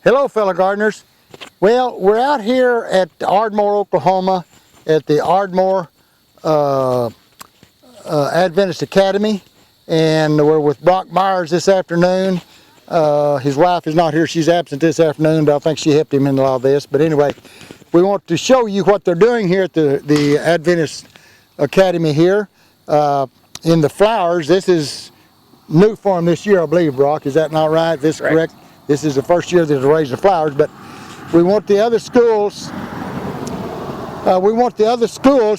Hello, fellow gardeners. Well, we're out here at Ardmore, Oklahoma, at the Ardmore Adventist Academy, and we're with Brock Myers this afternoon. His wife is not here; she's absent this afternoon, but I think she helped him in a lot of this. But anyway, we want to show you what they're doing here at the Adventist Academy here in the flowers. This is new for them this year, I believe, Brock. Is that not right? This is correct? This is the first year that they're raising flowers, but we want the other schools.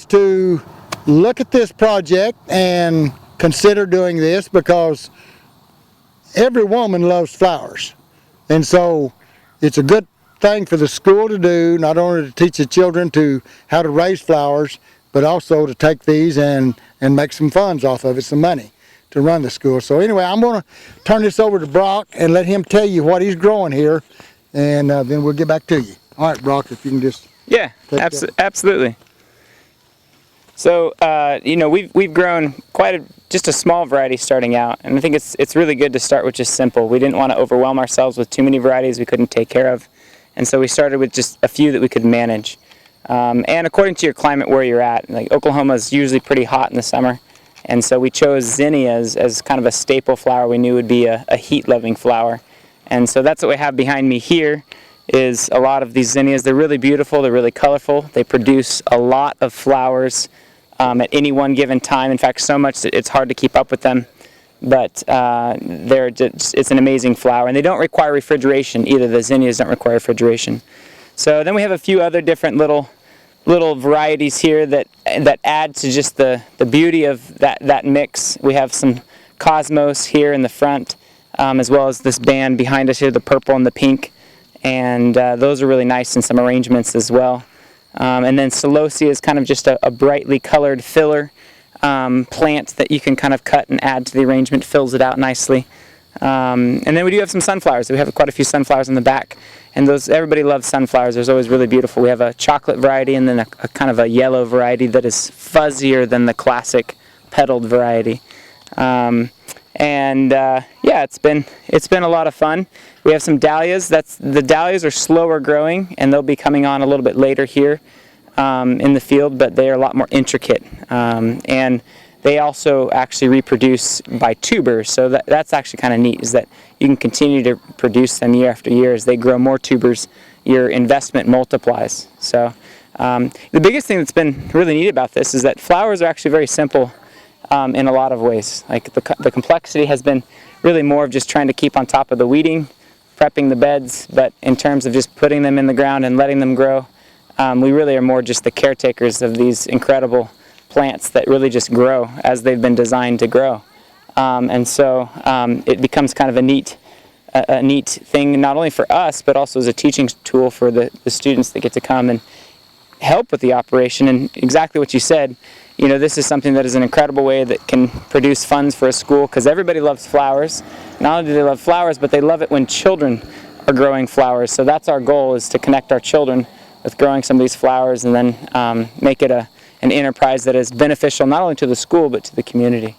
To look at this project and consider doing this, because every woman loves flowers, and so it's a good thing for the school to do, not only to teach the children how to raise flowers, but also to take these and make some funds off of it, some money to run the school. So anyway, I'm going to turn this over to Brock and let him tell you what he's growing here, and then we'll get back to you. All right, Brock, if you can just... Yeah, absolutely. So, we've grown just a small variety starting out, and I think it's really good to start with just simple. We didn't want to overwhelm ourselves with too many varieties we couldn't take care of, and so we started with just a few that we could manage. And according to your climate where you're at, like Oklahoma is usually pretty hot in the summer, and so we chose zinnias as kind of a staple flower we knew would be a heat-loving flower. And so that's what we have behind me here, is a lot of these zinnias. They're really beautiful, they're really colorful, they produce a lot of flowers at any one given time. In fact, so much that it's hard to keep up with them, but it's an amazing flower, and they don't require refrigeration either. The zinnias don't require refrigeration. So then we have a few other different little varieties here that add to just the beauty of that mix. We have some Cosmos here in the front, as well as this band behind us here, the purple and the pink, and those are really nice in some arrangements as well. And then Celosia is kind of just a brightly colored filler plant that you can kind of cut and add to the arrangement, fills it out nicely. And then we do have some sunflowers. We have quite a few sunflowers in the back, and everybody loves sunflowers. They're always really beautiful. We have a chocolate variety and then a kind of a yellow variety that is fuzzier than the classic petaled variety. It's been a lot of fun. We have some dahlias. The dahlias are slower growing, and they'll be coming on a little bit later here in the field, but they are a lot more intricate. And they also actually reproduce by tubers, so that's actually kind of neat, is that you can continue to produce them year after year. As they grow more tubers, your investment multiplies. So the biggest thing that's been really neat about this is that flowers are actually very simple in a lot of ways. Like the complexity has been really more of just trying to keep on top of the weeding, prepping the beds, but in terms of just putting them in the ground and letting them grow, we really are more just the caretakers of these incredible plants that really just grow as they've been designed to grow. It becomes kind of a neat thing, not only for us, but also as a teaching tool for the students that get to come and help with the operation. And exactly what you said, this is something that is an incredible way that can produce funds for a school, because everybody loves flowers. Not only do they love flowers, but they love it when children are growing flowers. So that's our goal, is to connect our children with growing some of these flowers, and then make it an enterprise that is beneficial not only to the school but to the community.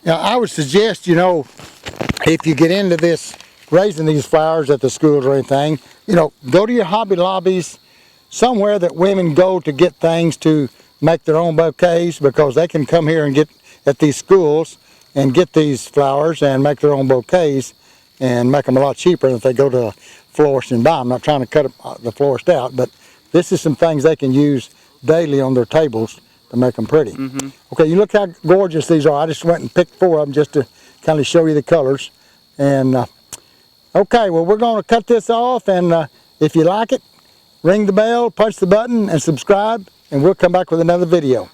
Now, I would suggest, if you get into this, raising these flowers at the schools or anything, go to your Hobby Lobbies, somewhere that women go to get things to make their own bouquets, because they can come here and get at these schools and get these flowers and make their own bouquets and make them a lot cheaper than if they go to a florist and buy them. I'm not trying to cut the florist out, but this is some things they can use daily on their tables to make them pretty. Mm-hmm. Okay, you look how gorgeous these are. I just went and picked 4 of them just to kind of show you the colors. And okay, well, we're going to cut this off, and if you like it, ring the bell, punch the button, and subscribe, and we'll come back with another video.